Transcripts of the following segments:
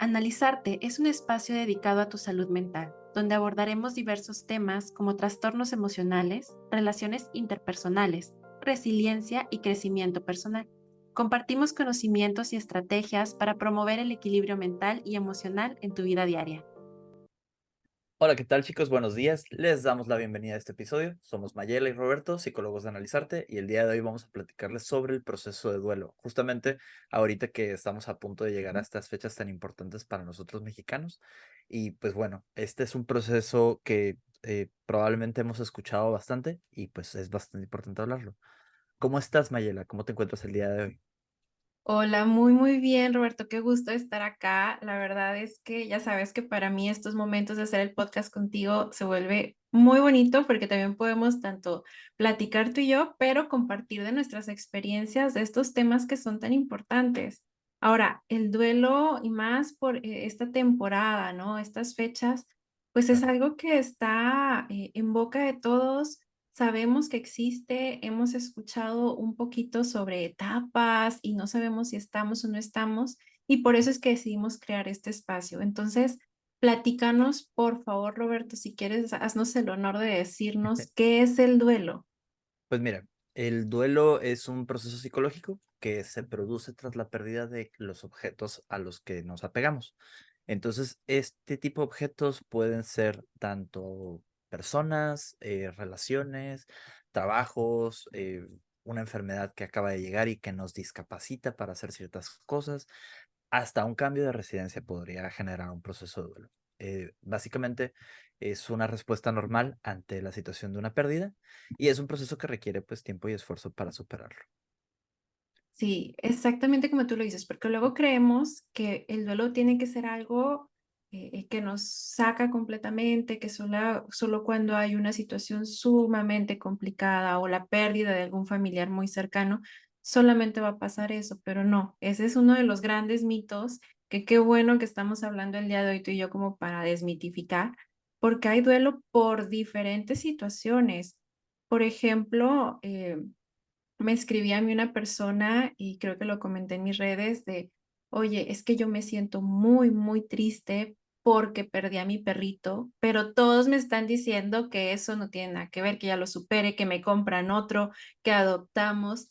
Analizarte es un espacio dedicado a tu salud mental, donde abordaremos diversos temas como trastornos emocionales, relaciones interpersonales, resiliencia y crecimiento personal. Compartimos conocimientos y estrategias para promover el equilibrio mental y emocional en tu vida diaria. Hola, ¿qué tal chicos? Buenos días. Les damos la bienvenida a este episodio. Somos Mayela y Roberto, psicólogos de Analizarte, y el día de hoy vamos a platicarles sobre el proceso de duelo. Justamente ahorita que estamos a punto de llegar a estas fechas tan importantes para nosotros mexicanos. Y pues bueno, este es un proceso que probablemente hemos escuchado bastante y pues es bastante importante hablarlo. ¿Cómo estás, Mayela? ¿Cómo te encuentras el día de hoy? Hola, muy bien, Roberto. Qué gusto estar acá. La verdad es que ya sabes que para mí estos momentos de hacer el podcast contigo se vuelve muy bonito porque también podemos tanto platicar tú y yo, pero compartir de nuestras experiencias de estos temas que son tan importantes. Ahora, el duelo y más por esta temporada, ¿no? Estas fechas, pues es Claro. algo que está en boca de todos. Sabemos que existe, hemos escuchado un poquito sobre etapas y no sabemos si estamos o no estamos, y por eso es que decidimos crear este espacio. Entonces, platícanos, por favor, Roberto, si quieres, haznos el honor de decirnos qué es el duelo. Pues mira, el duelo es un proceso psicológico que se produce tras la pérdida de los objetos a los que nos apegamos. Entonces, este tipo de objetos pueden ser tanto personas, relaciones, trabajos, una enfermedad que acaba de llegar y que nos discapacita para hacer ciertas cosas, hasta un cambio de residencia podría generar un proceso de duelo. Básicamente es una respuesta normal ante la situación de una pérdida y es un proceso que requiere pues tiempo y esfuerzo para superarlo. Sí, exactamente como tú lo dices, porque luego creemos que el duelo tiene que ser algo que nos saca completamente, que solo cuando hay una situación sumamente complicada o la pérdida de algún familiar muy cercano, solamente va a pasar eso, pero no, ese es uno de los grandes mitos que qué bueno que estamos hablando el día de hoy tú y yo como para desmitificar, porque hay duelo por diferentes situaciones. Por ejemplo, me escribía a mí una persona y creo que lo comenté en mis redes de, oye, es que yo me siento muy triste porque perdí a mi perrito, pero todos me están diciendo que eso no tiene nada que ver, que ya lo supere, que me compran otro, que adoptamos.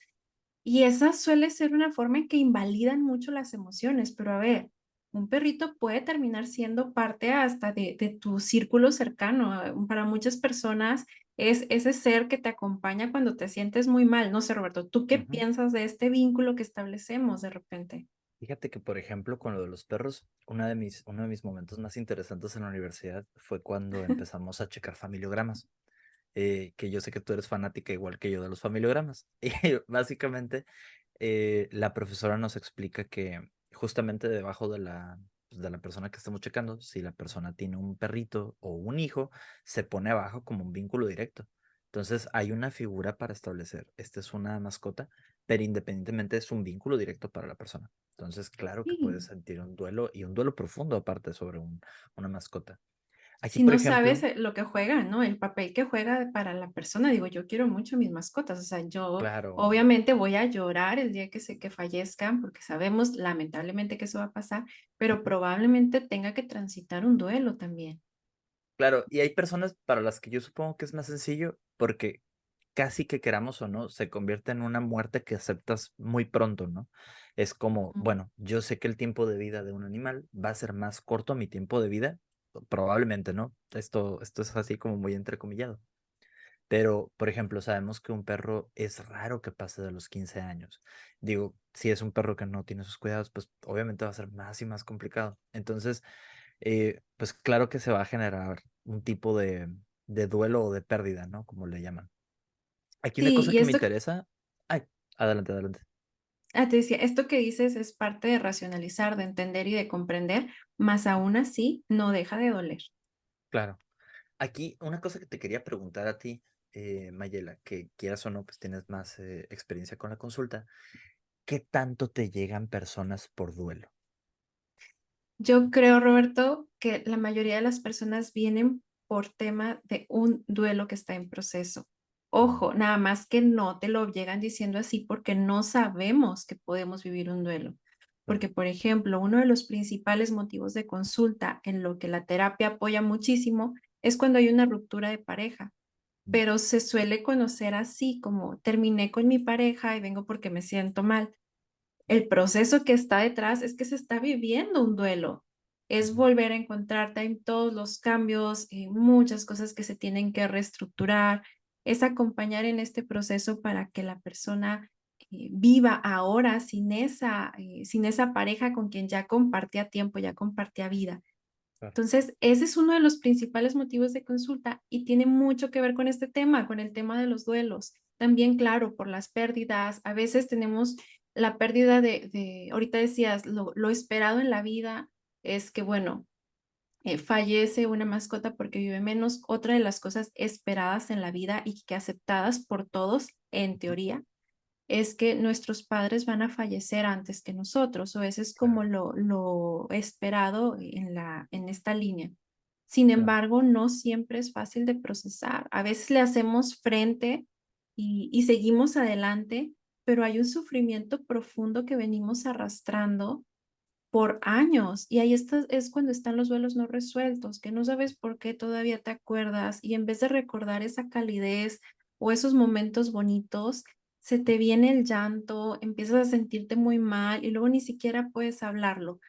Y esa suele ser una forma en que invalidan mucho las emociones, pero a ver, un perrito puede terminar siendo parte hasta de tu círculo cercano. Para muchas personas es ese ser que te acompaña cuando te sientes muy mal. No sé, Roberto, ¿tú qué Ujú. piensas de este vínculo que establecemos de repente? Fíjate que, por ejemplo, con lo de los perros, uno de mis momentos más interesantes en la universidad fue cuando empezamos a checar familiogramas, que yo sé que tú eres fanática igual que yo de los familiogramas. Y básicamente la profesora nos explica que justamente debajo de pues, de la persona que estamos checando, si la persona tiene un perrito o un hijo, se pone abajo como un vínculo directo. Entonces hay una figura para establecer, esta es una mascota, pero independientemente es un vínculo directo para la persona. Entonces, claro que puedes Sí. sentir un duelo y un duelo profundo aparte sobre una mascota. Aquí, Si por no sabes ejemplo, lo que juega, ¿no? El papel que juega para la persona. Digo, yo quiero mucho a mis mascotas. O sea, yo claro. obviamente voy a llorar el día que sé que fallezcan, porque sabemos lamentablemente que eso va a pasar, pero probablemente tenga que transitar un duelo también. Claro, y hay personas para las que yo supongo que es más sencillo porque casi que queramos o no, se convierte en una muerte que aceptas muy pronto, ¿no? Es como, Mm. bueno, yo sé que el tiempo de vida de un animal va a ser más corto a mi tiempo de vida, probablemente, ¿no? Esto es así como muy entrecomillado. Pero, por ejemplo, sabemos que un perro es raro que pase de los 15 años. Digo, si es un perro que no tiene sus cuidados, pues obviamente va a ser más y más complicado. Entonces, pues claro que se va a generar un tipo de duelo o de pérdida, ¿no? Como le llaman. Aquí una Sí, cosa y que me esto, interesa. Ay, adelante, adelante. te decía, esto que dices es parte de racionalizar, de entender y de comprender, más aún así no deja de doler. Claro. Aquí una cosa que te quería preguntar a ti, Mayela, que quieras o no, pues tienes más experiencia con la consulta. ¿Qué tanto te llegan personas por duelo? Yo creo, Roberto, que la mayoría de las personas vienen por tema de un duelo que está en proceso. Mm. Ojo, nada más que no te lo llegan diciendo así porque no sabemos que podemos vivir un duelo. claro, Porque, por ejemplo, uno de los principales motivos de consulta en lo que la terapia apoya muchísimo es cuando hay una ruptura de pareja, mm, pero se suele conocer así como terminé con mi pareja y vengo porque me siento mal. El proceso que está detrás es que se está viviendo un duelo. Es ujú, volver a encontrarte en todos los cambios, muchas cosas que se tienen que reestructurar. Es acompañar en este proceso para que la persona viva ahora sin esa pareja con quien ya compartía tiempo, ya compartía vida. claro, Entonces, ese es uno de los principales motivos de consulta y tiene mucho que ver con este tema, con el tema de los duelos. También, claro, por las pérdidas. A veces tenemos la pérdida ahorita decías, lo esperado en la vida es que, bueno, fallece una mascota porque vive menos. Otra de las cosas esperadas en la vida y que aceptadas por todos, en ujú, teoría, es que nuestros padres van a fallecer antes que nosotros, o ese es como claro, lo esperado en esta línea. Sin claro, embargo, no siempre es fácil de procesar. A veces le hacemos frente y seguimos adelante, pero hay un sufrimiento profundo que venimos arrastrando por años. Y ahí es cuando están los duelos no resueltos, que no sabes por qué todavía te acuerdas y en vez de recordar esa calidez o esos momentos bonitos, se te viene el llanto, empiezas a sentirte muy mal y luego ni siquiera puedes hablarlo.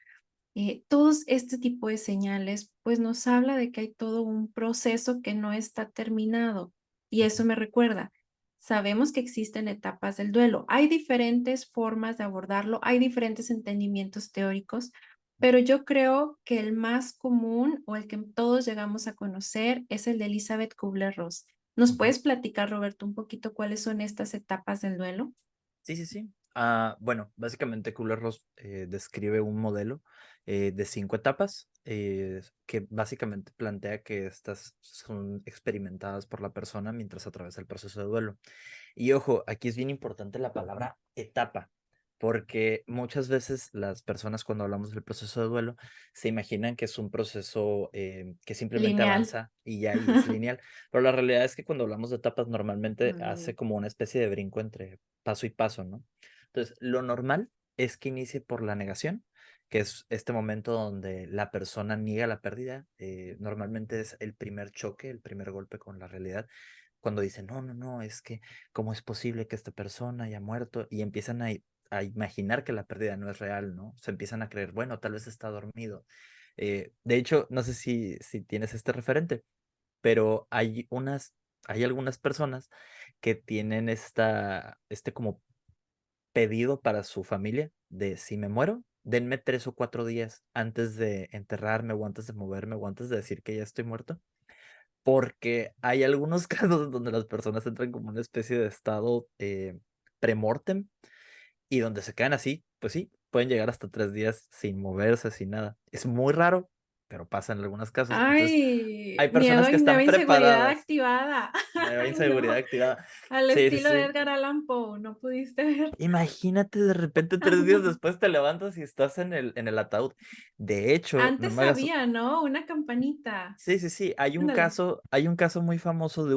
Todos este tipo de señales, pues nos habla de que hay todo un proceso que no está terminado. Y ujú, eso me recuerda, sabemos que existen etapas del duelo. Hay diferentes formas de abordarlo, hay diferentes entendimientos teóricos, pero yo creo que el más común o el que todos llegamos a conocer es el de Elizabeth Kubler-Ross. ¿Nos ujú. puedes platicar, Roberto, un poquito cuáles son estas etapas del duelo? Sí, sí, sí. Bueno, básicamente Kubler-Ross describe un modelo de 5 etapas que básicamente plantea que estas son experimentadas por la persona mientras atraviesa el proceso de duelo. Y ojo, aquí es bien importante la palabra etapa, porque muchas veces las personas cuando hablamos del proceso de duelo se imaginan que es un proceso que simplemente Lineal. avanza y ya y es lineal, pero la realidad es que cuando hablamos de etapas normalmente Mm, hace como una especie de brinco entre paso y paso, ¿no? Entonces, lo normal es que inicie por la negación, que es este momento donde la persona niega la pérdida. Normalmente es el primer choque, el primer golpe con la realidad, cuando dicen, no, no, no, es que, ¿cómo es posible que esta persona haya muerto? Y empiezan a imaginar que la pérdida no es real, ¿no? Se empiezan a creer, bueno, tal vez está dormido. De hecho, no sé si tienes este referente, pero hay algunas personas que tienen este como pedido para su familia de si me muero, denme 3 o 4 días antes de enterrarme o antes de moverme o antes de decir que ya estoy muerto, porque hay algunos casos donde las personas entran como una especie de estado premortem y donde se quedan así, pues sí, pueden llegar hasta 3 días sin moverse, sin nada. Es muy raro, pero pasa en algunos casos. Entonces, Ay, hay miedo personas que y están nueva inseguridad preparadas. activada. Nueva Ay, inseguridad no. activada. Al Sí, sí, estilo de sí. Edgar Allan Poe, ¿no pudiste ver? Imagínate de repente 3 días después te levantas y estás en el ataúd. De hecho, no Antes me hagas. había, ¿no? Una campanita. Sí, sí, sí. Ándale. Hay un caso muy famoso de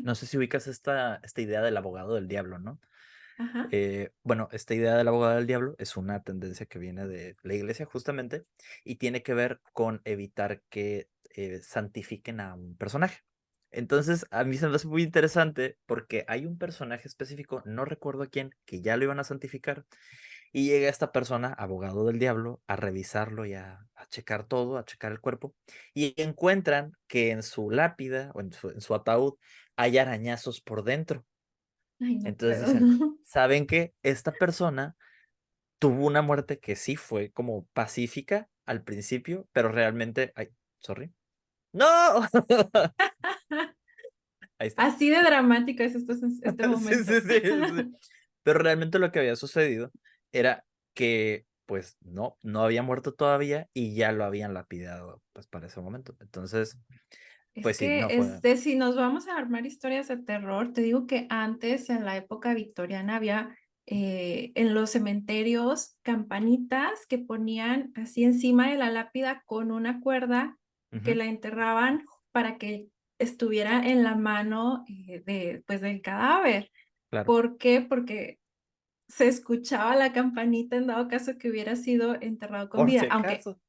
no sé si ubicas esta idea del abogado del diablo, ¿no? Ajá. Bueno, esta idea del abogado del diablo es una tendencia que viene de la iglesia justamente y tiene que ver con evitar que santifiquen a un personaje. Entonces, a mí se me hace muy interesante porque hay un personaje específico, no recuerdo a quién, que ya lo iban a santificar y llega esta persona, abogado del diablo, a revisarlo y a checar todo, a checar el cuerpo y encuentran que en su lápida o en su ataúd hay arañazos por dentro. Ay, no Entonces puedo. dicen, ¿saben qué? Esta persona tuvo una muerte que sí fue como pacífica al principio, pero realmente, ay, sorry. ¡No! Ahí está. Así de dramático es este Sí, sí, momento. sí, sí. Pero realmente lo que había sucedido era que, pues, no había muerto todavía y ya lo habían lapidado, pues, para ese momento. Entonces, Es pues sí, que, no fue. si nos vamos a armar historias de terror, te digo que antes, en la época victoriana, había en los cementerios campanitas que ponían así encima de la lápida con una cuerda que Ujú, la enterraban para que estuviera en la mano pues, del cadáver. claro. ¿Por qué? Porque se escuchaba la campanita en dado caso que hubiera sido enterrado con Por si vida, aunque acaso.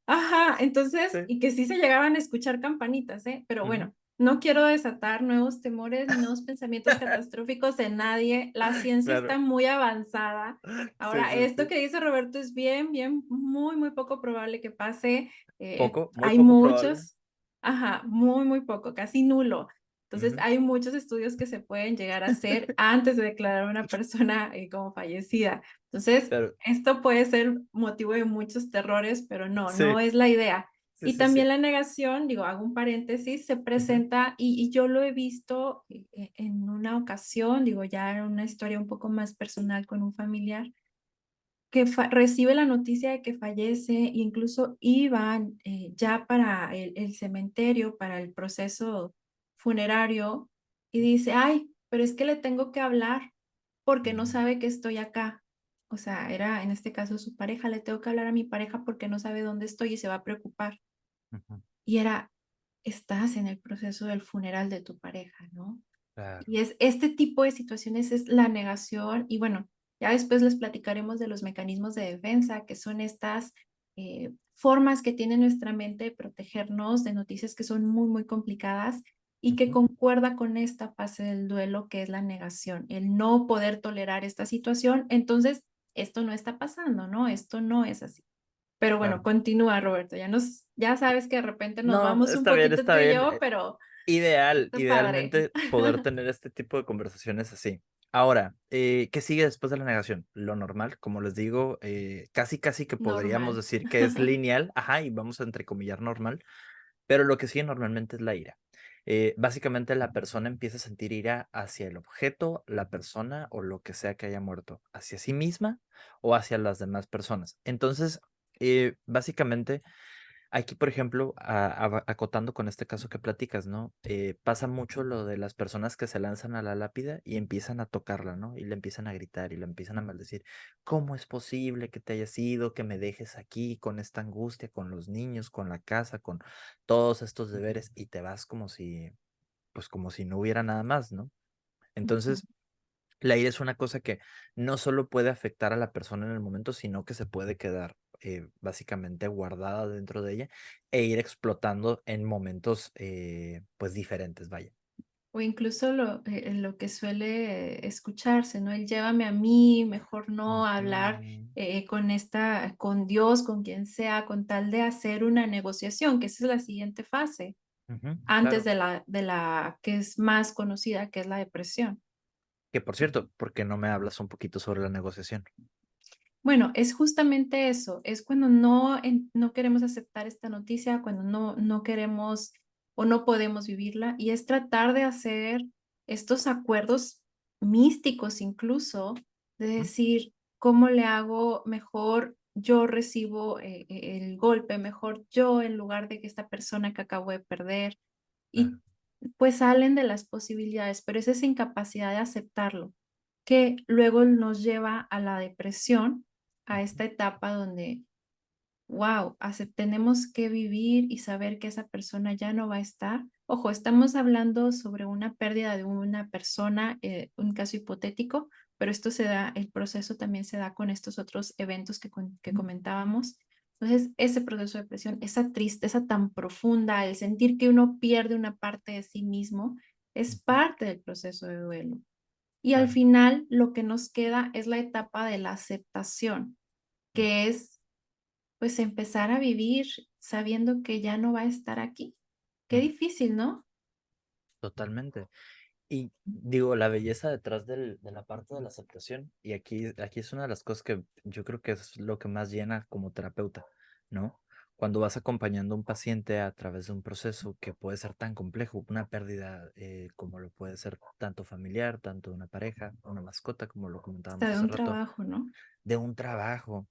ajá, entonces, Sí. y que sí se llegaban a escuchar campanitas, ¿eh? Pero Ujú. bueno, no quiero desatar nuevos temores ni nuevos pensamientos catastróficos en nadie. La ciencia está Claro. muy avanzada. Sí, Ahora, sí, esto sí. que dice Roberto es bien, bien, muy, muy poco probable que pase. Poco, muy Hay poco probable. muchos, ajá, muy, muy poco, casi nulo. Entonces, Ujú. hay muchos estudios que se pueden llegar a hacer antes de declarar a una persona como fallecida. Entonces, Pero esto puede ser motivo de muchos terrores, pero no, no sí, es la idea. sí, Y sí, sí. también la negación, digo, hago un paréntesis, se Ujú, presenta y yo lo he visto en una ocasión, digo, ya en una historia un poco más personal con un familiar, que recibe la noticia de que fallece e incluso iban ya para el cementerio, para el proceso funerario, y dice, ay, pero es que le tengo que hablar porque no ujú, sabe que estoy acá. O sea, era en este caso su pareja, le tengo que hablar a mi pareja porque no sabe dónde estoy y se va a preocupar. ujú. Y era, estás en el proceso del funeral de tu pareja, ¿no? Claro. Y es este tipo de situaciones es la negación y bueno, ya después les platicaremos de los mecanismos de defensa, que son estas formas que tiene nuestra mente de protegernos de noticias que son muy, muy complicadas y que Ujú. concuerda con esta fase del duelo que es la negación, el no poder tolerar esta situación. Entonces, esto no está pasando, ¿no? Esto no es así. Pero bueno, Claro. continúa, Roberto. Ya sabes que de repente nos No, vamos un está bien, poquito está tú y bien. yo, pero está padre. Idealmente poder tener este tipo de conversaciones así. Ahora, ¿qué sigue después de la negación? Lo normal, como les digo, casi que podríamos Normal. decir que es lineal, ajá, y vamos a entrecomillar normal, pero lo que sigue normalmente es la ira. Básicamente la persona empieza a sentir ira hacia el objeto, la persona o lo que sea que haya muerto, hacia sí misma o hacia las demás personas. Entonces, básicamente aquí, por ejemplo, acotando con este caso que platicas, ¿no? Pasa mucho lo de las personas que se lanzan a la lápida y empiezan a tocarla, ¿no? Y le empiezan a gritar y le empiezan a maldecir. ¿Cómo es posible que te hayas ido, que me dejes aquí con esta angustia, con los niños, con la casa, con todos estos deberes y te vas como si, pues como si no hubiera nada más, ¿no? Ujú. Entonces, la ira es una cosa que no solo puede afectar a la persona en el momento, sino que se puede quedar básicamente guardada dentro de ella e ir explotando en momentos pues diferentes, vaya. O incluso lo que suele escucharse, ¿no? El llévame a mí, mejor no hablar Ujú, con Dios, con quien sea, con tal de hacer una negociación, que esa es la siguiente fase, ujú, antes claro. de la que es más conocida, que es la depresión. Que por cierto, ¿por qué no me hablas un poquito sobre la negociación? Bueno, es justamente eso, es cuando no queremos aceptar esta noticia, cuando no queremos o no podemos vivirla, y es tratar de hacer estos acuerdos místicos incluso, de Ujú, decir, ¿cómo le hago mejor? Yo recibo el golpe, mejor yo en lugar de que esta persona que acabo de perder, claro. y pues salen de las posibilidades, pero es esa incapacidad de aceptarlo que luego nos lleva a la depresión, a Ujú, esta etapa donde, wow, tenemos que vivir y saber que esa persona ya no va a estar. Ojo, estamos hablando sobre una pérdida de una persona, un caso hipotético, pero esto se da, el proceso también se da con estos otros eventos que comentábamos. Entonces, ese proceso de depresión, esa tristeza tan profunda, el sentir que uno pierde una parte de sí mismo, es ujú, parte del proceso de duelo. Y al claro. final lo que nos queda es la etapa de la aceptación, Ujú, que es pues empezar a vivir sabiendo que ya no va a estar aquí. Qué ujú, difícil, ¿no? totalmente. Y digo, la belleza detrás de la parte de la aceptación, y aquí es una de las cosas que yo creo que es lo que más llena como terapeuta, ¿no? Cuando vas acompañando a un paciente a través de un proceso que puede ser tan complejo, una pérdida como lo puede ser tanto familiar, tanto de una pareja, una mascota, como lo Hasta comentábamos de hace un rato, trabajo, ¿no? de un trabajo.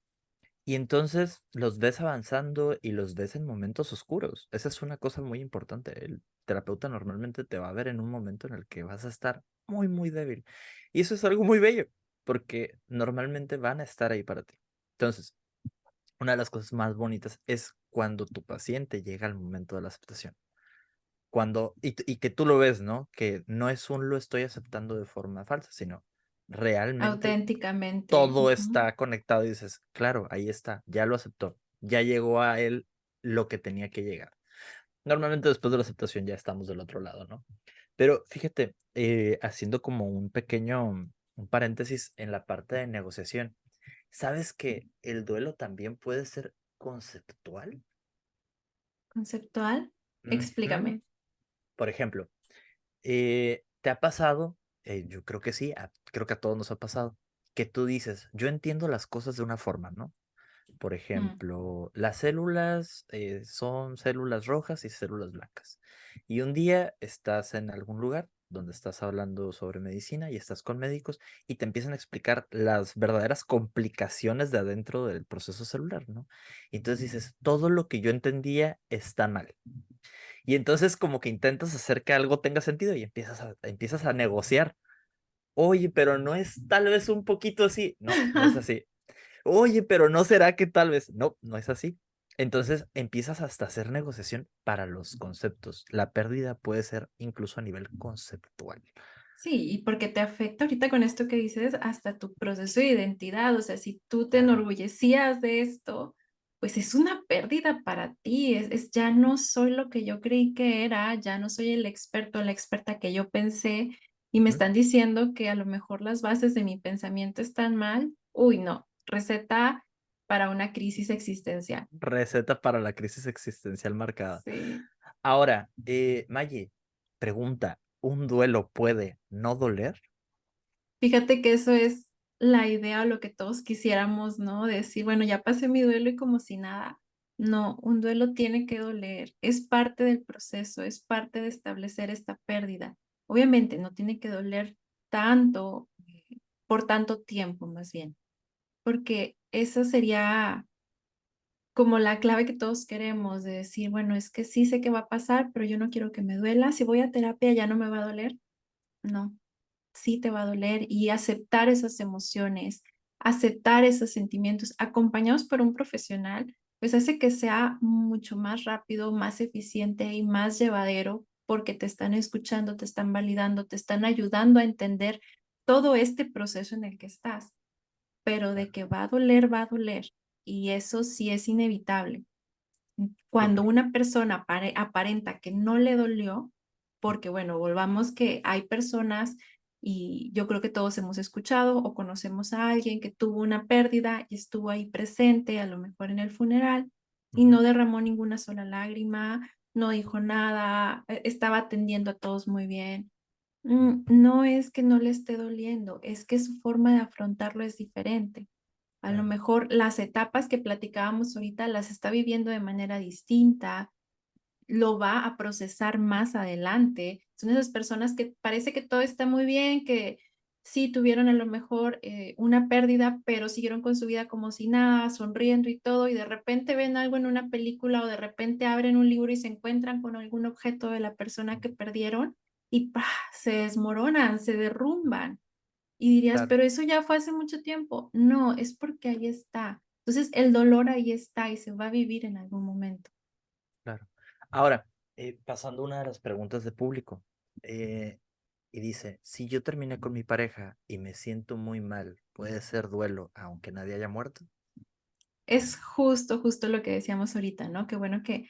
Y entonces los ves avanzando y los ves en momentos oscuros. Esa es una cosa muy importante. El terapeuta normalmente te va a ver en un momento en el que vas a estar muy, muy débil. Y eso es algo muy bello, porque normalmente van a estar ahí para ti. Entonces, una de las cosas más bonitas es cuando tu paciente llega al momento de la aceptación. Y que tú lo ves, ¿no? Que no es un lo estoy aceptando de forma falsa, sino realmente auténticamente. todo Ujú. está conectado y dices, claro, ahí está, ya lo aceptó, ya llegó a él lo que tenía que llegar. Normalmente después de la aceptación ya estamos del otro lado, ¿no? Pero fíjate, haciendo como un pequeño, un paréntesis en la parte de negociación, ¿sabes que el duelo también puede ser conceptual? Conceptual, Ujú. explícame. Por ejemplo, ¿te ha pasado? Yo creo que sí, creo que a todos nos ha pasado, que tú dices, yo entiendo las cosas de una forma, ¿no? Por Mm, ejemplo, las células son células rojas y células blancas. Y un día estás en algún lugar donde estás hablando sobre medicina y estás con médicos y te empiezan a explicar las verdaderas complicaciones de adentro del proceso celular, ¿no? Y entonces dices, todo lo que yo entendía está mal. Y entonces como que intentas hacer que algo tenga sentido y empiezas a negociar. Oye, pero no es tal vez un poquito así. No, no es así. Oye, pero no será que tal vez. No, no es así. Entonces empiezas hasta a hacer negociación para los conceptos. La pérdida puede ser incluso a nivel conceptual. Sí, y porque te afecta ahorita con esto que dices hasta tu proceso de identidad, o sea, si tú te Claro. enorgullecías de esto, pues es una pérdida para ti, es ya no soy lo que yo creí que era, ya no soy el experto, la experta que yo pensé, y me Ujú. están diciendo que a lo mejor las bases de mi pensamiento están mal. Uy, no, receta para una crisis existencial. Receta para la crisis existencial marcada. Sí. Ahora, Maggie, pregunta, ¿un duelo puede no doler? Fíjate que eso es la idea o lo que todos quisiéramos, ¿no? Decir, bueno, ya pasé mi duelo y como si nada. No, un duelo tiene que doler, es parte del proceso, es parte de establecer esta pérdida. Obviamente no tiene que doler tanto, por tanto tiempo más bien, porque eso sería como la clave que todos queremos de decir, bueno, es que sí sé que va a pasar, pero yo no quiero que me duela. Si voy a terapia ya no me va a doler. No, sí te va a doler y aceptar esas emociones, aceptar esos sentimientos acompañados por un profesional, pues hace que sea mucho más rápido, más eficiente y más llevadero porque te están escuchando, te están validando, te están ayudando a entender todo este proceso en el que estás, pero de Claro, que va a doler, va a doler y eso sí es inevitable. Cuando súper. una persona aparenta que no le dolió, porque bueno, volvamos que hay personas y yo creo que todos hemos escuchado o conocemos a alguien que tuvo una pérdida y estuvo ahí presente, a lo mejor en el funeral, y Ujú. no derramó ninguna sola lágrima, no dijo nada, estaba atendiendo a todos muy bien. No es que no le esté doliendo, es que su forma de afrontarlo es diferente. A lo Claro, mejor las etapas que platicábamos ahorita las está viviendo de manera distinta, lo va a procesar más adelante. Son esas personas que parece que todo está muy bien, que sí tuvieron a lo mejor una pérdida, pero siguieron con su vida como si nada, sonriendo y todo, y de repente ven algo en una película o de repente abren un libro y se encuentran con algún objeto de la persona que perdieron y ¡pah! Se desmoronan, se derrumban. Y dirías, claro, pero eso ya fue hace mucho tiempo. No, es porque ahí está. Entonces, el dolor ahí está y se va a vivir en algún momento. claro. Ahora, pasando a una de las preguntas de público, eh, y dice, si yo terminé con mi pareja y me siento muy mal, ¿puede ser duelo aunque nadie haya muerto? Es justo lo que decíamos ahorita, ¿no? Qué bueno que,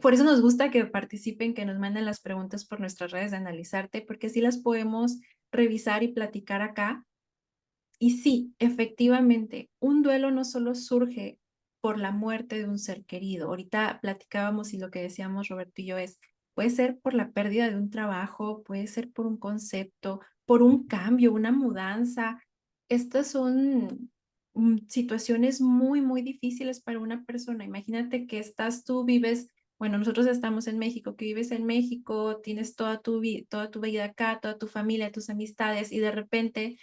por eso nos gusta que participen, que nos manden las preguntas por nuestras redes de Analizarte, porque así las podemos revisar y platicar acá. Y sí, efectivamente, un duelo no solo surge por la muerte de un ser querido. Ahorita platicábamos y lo que decíamos Roberto y yo es, puede ser por la pérdida de un trabajo, puede ser por un concepto, por un cambio, una mudanza. Estas son situaciones muy difíciles para una persona. Imagínate que estás tú, vives, bueno, nosotros estamos en México, que vives en México, tienes toda tu vida acá, toda tu familia, tus amistades y de repente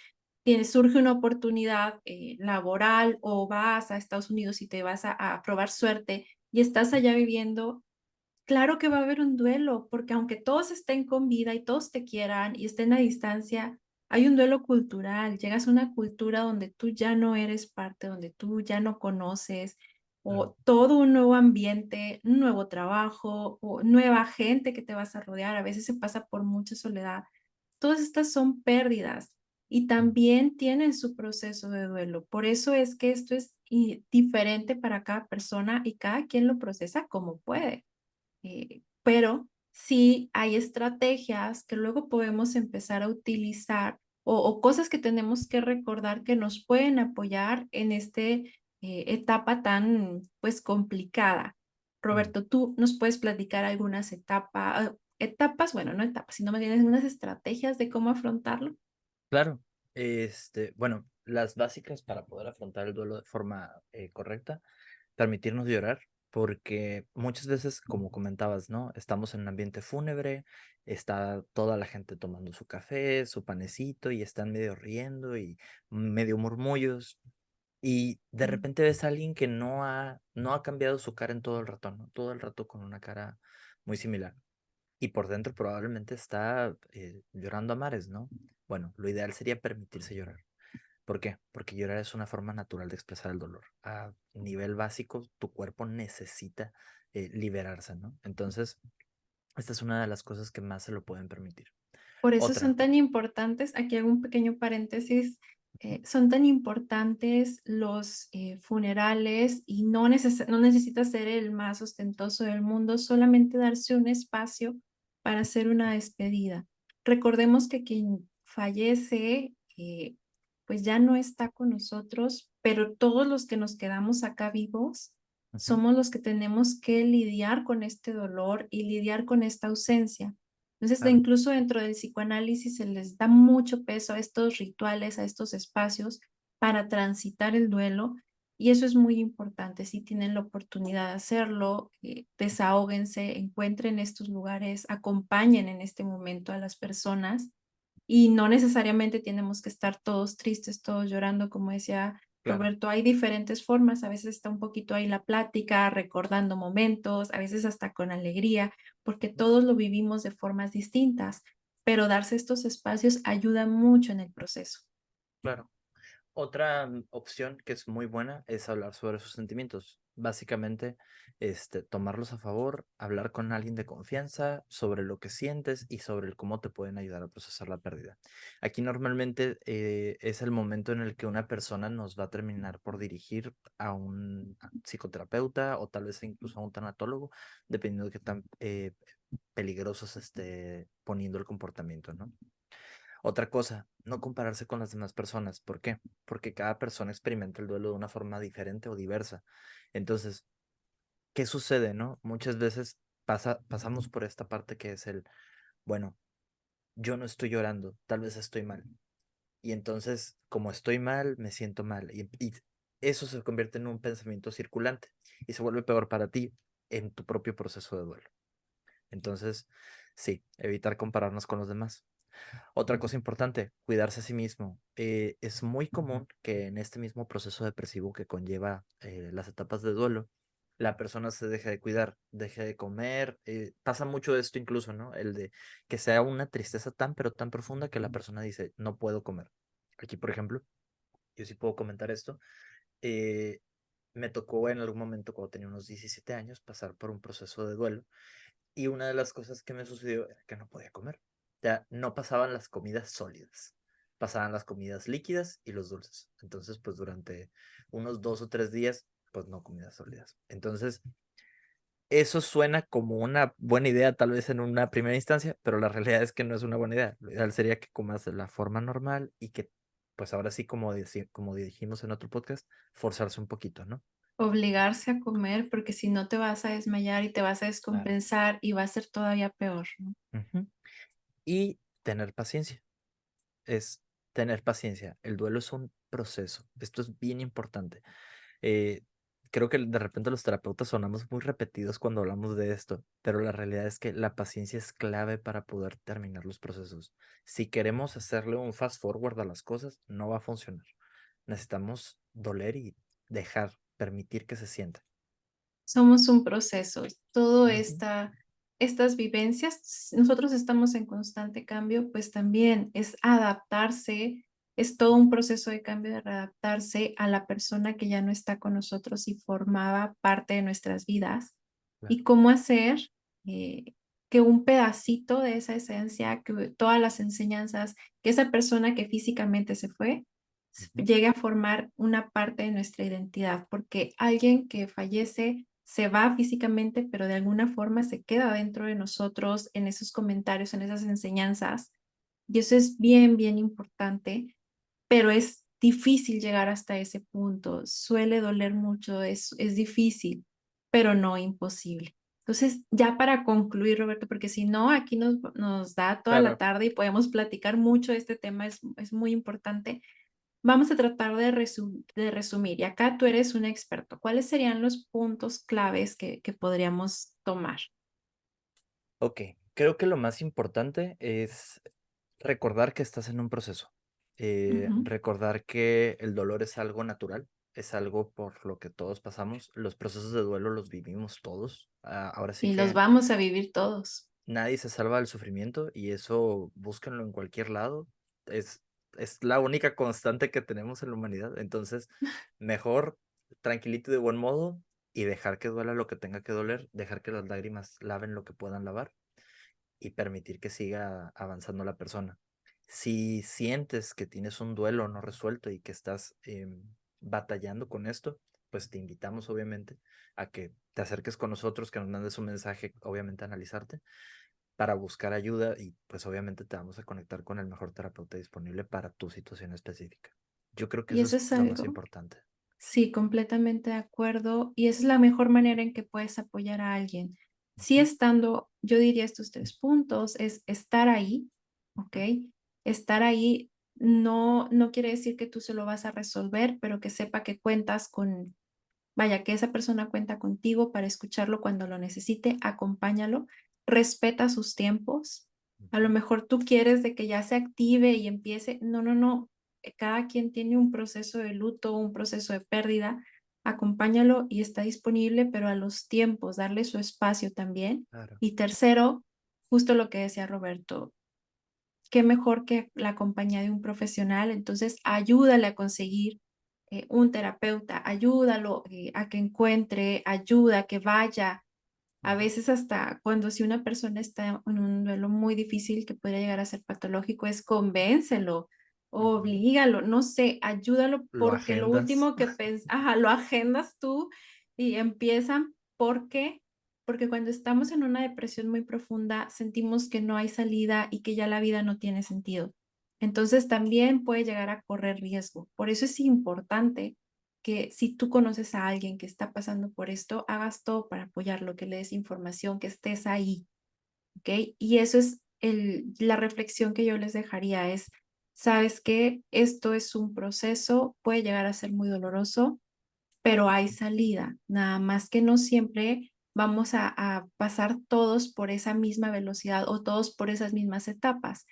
surge una oportunidad laboral o vas a Estados Unidos y te vas a probar suerte y estás allá viviendo, claro que va a haber un duelo, porque aunque todos estén con vida y todos te quieran y estén a distancia, hay un duelo cultural. Llegas a una cultura donde tú ya no eres parte, donde tú ya no conoces, Claro, o todo un nuevo ambiente, un nuevo trabajo, o nueva gente que te vas a rodear. A veces se pasa por mucha soledad. Todas estas son pérdidas. y Mm. también tienen su proceso de duelo. Por eso es que esto es diferente para cada persona y cada quien lo procesa como puede. Pero sí hay estrategias que luego podemos empezar a utilizar o cosas que tenemos que recordar que nos pueden apoyar en este etapa tan pues complicada. Mm. Roberto, ¿tú nos puedes platicar algunas etapas, bueno, no etapas, sino más bien algunas estrategias de cómo afrontarlo? Claro, bueno, las básicas para poder afrontar el duelo de forma correcta, permitirnos llorar, porque muchas veces, como comentabas, ¿no? Estamos en un ambiente fúnebre, está toda la gente tomando su café, su panecito y están medio riendo y medio murmullos. Y de Mm. repente ves a alguien que no ha cambiado su cara en todo el rato, ¿no? Todo el rato con una cara muy similar. Y por dentro probablemente está llorando a mares, ¿no? Bueno, lo ideal sería permitirse llorar. ¿Por qué? Porque llorar es una forma natural de expresar el dolor. A nivel básico, tu cuerpo necesita liberarse, ¿no? Entonces, esta es una de las cosas que más se lo pueden permitir. Por eso son Otra. tan importantes, aquí hago un pequeño paréntesis, son tan importantes los funerales y no necesita ser el más ostentoso del mundo, solamente darse un espacio para hacer una despedida. Recordemos que quien fallece, pues ya no está con nosotros, pero todos los que nos quedamos acá vivos Ujú. somos los que tenemos que lidiar con este dolor y lidiar con esta ausencia. Entonces, Claro, incluso dentro del psicoanálisis se les da mucho peso a estos rituales, a estos espacios para transitar el duelo y eso es muy importante. Si tienen la oportunidad de hacerlo, desahóguense, encuentren estos lugares, acompañen en este momento a las personas y no necesariamente tenemos que estar todos tristes, todos llorando, como decía claro, Roberto, hay diferentes formas, a veces está un poquito ahí la plática, recordando momentos, a veces hasta con alegría, porque todos lo vivimos de formas distintas, pero darse estos espacios ayuda mucho en el proceso. claro. Otra opción que es muy buena es hablar sobre sus sentimientos. Básicamente, tomarlos a favor, hablar con alguien de confianza sobre lo que sientes y sobre el cómo te pueden ayudar a procesar la pérdida. Aquí normalmente es el momento en el que una persona nos va a terminar por dirigir a un psicoterapeuta o tal vez incluso a un tanatólogo, dependiendo de qué tan peligroso se esté poniendo el comportamiento, ¿no? Otra cosa, no compararse con las demás personas. ¿Por qué? Porque cada persona experimenta el duelo de una forma diferente o diversa. Entonces, ¿qué sucede, no? Muchas veces pasamos por esta parte que es bueno, yo no estoy llorando, tal vez estoy mal. Y entonces, como estoy mal, me siento mal. Y eso se convierte en un pensamiento circulante y se vuelve peor para ti en tu propio proceso de duelo. Entonces, sí, evitar compararnos con los demás. Otra cosa importante, cuidarse a sí mismo. Es muy común que en este mismo proceso depresivo que conlleva las etapas de duelo, la persona se deje de cuidar, deje de comer. Pasa mucho esto incluso, ¿no? El de que sea una tristeza tan, pero tan profunda que la persona dice, no puedo comer. Aquí, por ejemplo, yo sí puedo comentar esto. eh, Me tocó en algún momento, cuando tenía unos 17 años, pasar por un proceso de duelo y una de las cosas que me sucedió era que no podía comer. Ya no pasaban las comidas sólidas, pasaban las comidas líquidas y los dulces. Entonces, pues durante unos 2 o 3 días, pues no comidas sólidas. Entonces, eso suena como una buena idea tal vez en una primera instancia, pero la realidad es que no es una buena idea. Lo ideal sería que comas de la forma normal y que, pues ahora sí, como dijimos en otro podcast, forzarse un poquito, ¿no? Obligarse a comer porque si no te vas a desmayar y te vas a Claro. descompensar y va a ser todavía peor, ¿no? Ujú. Y tener paciencia. Es tener paciencia. El duelo es un proceso. Esto es bien importante. Eh, Creo que de repente los terapeutas sonamos muy repetidos cuando hablamos de esto, pero la realidad es que la paciencia es clave para poder terminar los procesos. Si queremos hacerle un fast forward a las cosas, no va a funcionar. Necesitamos doler y permitir que se sienta. Somos un proceso, todo Ujú. estas vivencias, nosotros estamos en constante cambio, pues también es adaptarse, es todo un proceso de cambio de readaptarse a la persona que ya no está con nosotros y formaba parte de nuestras vidas Claro. y cómo hacer eh, que un pedacito de esa esencia, que todas las enseñanzas, que esa persona que físicamente se fue, Ujú. llegue a formar una parte de nuestra identidad, porque alguien que fallece se va físicamente, pero de alguna forma se queda dentro de nosotros, en esos comentarios, en esas enseñanzas, y eso es bien, bien importante, pero es difícil llegar hasta ese punto, suele doler mucho, es difícil, pero no imposible. Entonces, ya para concluir, Roberto, porque si no, aquí nos da toda la Claro. tarde y podemos platicar mucho de este tema, es muy importante. Vamos a tratar de resumir, y acá tú eres un experto. ¿Cuáles serían los puntos claves que podríamos tomar? Ok, creo que lo más importante es recordar que estás en un proceso. Ujú. Recordar que el dolor es algo natural, es algo por lo que todos pasamos. Los procesos de duelo los vivimos todos. Ahora sí Y los que vamos a vivir todos. nadie se salva del sufrimiento y eso búsquenlo en cualquier lado. Es, es la única constante que tenemos en la humanidad. Entonces, mejor tranquilito y de buen modo y dejar que duela lo que tenga que doler, dejar que las lágrimas laven lo que puedan lavar y permitir que siga avanzando la persona. Si sientes que tienes un duelo no resuelto y que estás batallando con esto, pues te invitamos obviamente a que te acerques con nosotros, que nos mandes un mensaje, obviamente analizarte, para buscar ayuda y pues obviamente te vamos a conectar con el mejor terapeuta disponible para tu situación específica. Yo creo que Y eso eso es es lo más algo, importante. sí, completamente de acuerdo. Y esa es la mejor manera en que puedes apoyar a alguien. Sí, Ujú, estando, yo diría estos tres puntos, es estar ahí, ¿ok? ujú, Estar ahí no quiere decir que tú se lo vas a resolver, pero que sepa que cuentas con, vaya, que esa persona cuenta contigo para escucharlo cuando lo necesite, acompáñalo, respeta sus tiempos. A lo ujú. mejor tú quieres de que ya se active y empiece. No, no, no. Cada quien tiene un proceso de luto, un proceso de pérdida. Acompáñalo y está disponible, pero a los tiempos, darle su espacio también. Claro. Y tercero, justo lo que decía Roberto, qué mejor que la compañía de un profesional. Entonces, ayúdale a conseguir un terapeuta, ayúdalo a que encuentre ayuda, que vaya. A Ujú, veces hasta cuando si una persona está en un duelo muy difícil que puede llegar a ser patológico, es convéncelo, ujú. oblígalo, no sé, ayúdalo Lo porque lo agendas. último que ajá, lo agendas tú y empiezan. ¿Por qué? Porque cuando estamos en una depresión muy profunda, sentimos que no hay salida y que ya la vida no tiene sentido. Entonces también puede llegar a correr riesgo. Por eso es importante que si tú conoces a alguien que está pasando por esto, hagas todo para apoyarlo, que le des información, que estés ahí, ¿ok? Y eso es la reflexión que yo les dejaría es, sabes que esto es un proceso, puede llegar a ser muy doloroso, pero hay salida, nada más que no siempre vamos a pasar todos por esa misma velocidad o todos por esas mismas etapas.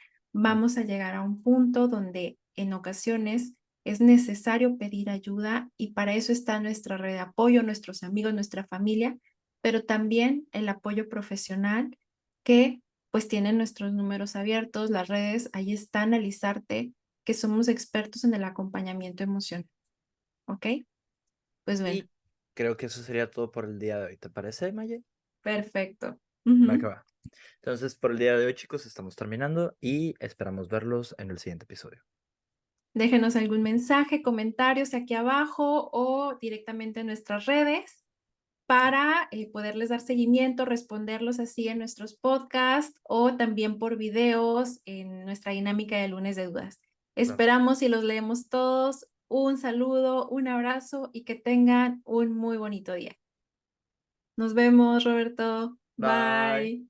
Mm. Vamos a llegar a un punto donde en ocasiones es necesario pedir ayuda y para eso está nuestra red de apoyo, nuestros amigos, nuestra familia, pero también el apoyo profesional que pues tienen nuestros números abiertos, las redes, ahí está analizarte que somos expertos en el acompañamiento emocional, ¿ok? Pues bueno. Y creo que eso sería todo por el día de hoy. ¿Te parece, Maye? Perfecto. Va que Ujú. va. Entonces, por el día de hoy, chicos, estamos terminando y esperamos verlos en el siguiente episodio. Déjenos algún mensaje, comentarios aquí abajo o directamente en nuestras redes para poderles dar seguimiento, responderlos así en nuestros podcasts o también por videos en nuestra dinámica de lunes de dudas. Claro. Esperamos y los leemos todos. Un saludo, un abrazo y que tengan un muy bonito día. Nos vemos, Roberto. Bye. Bye.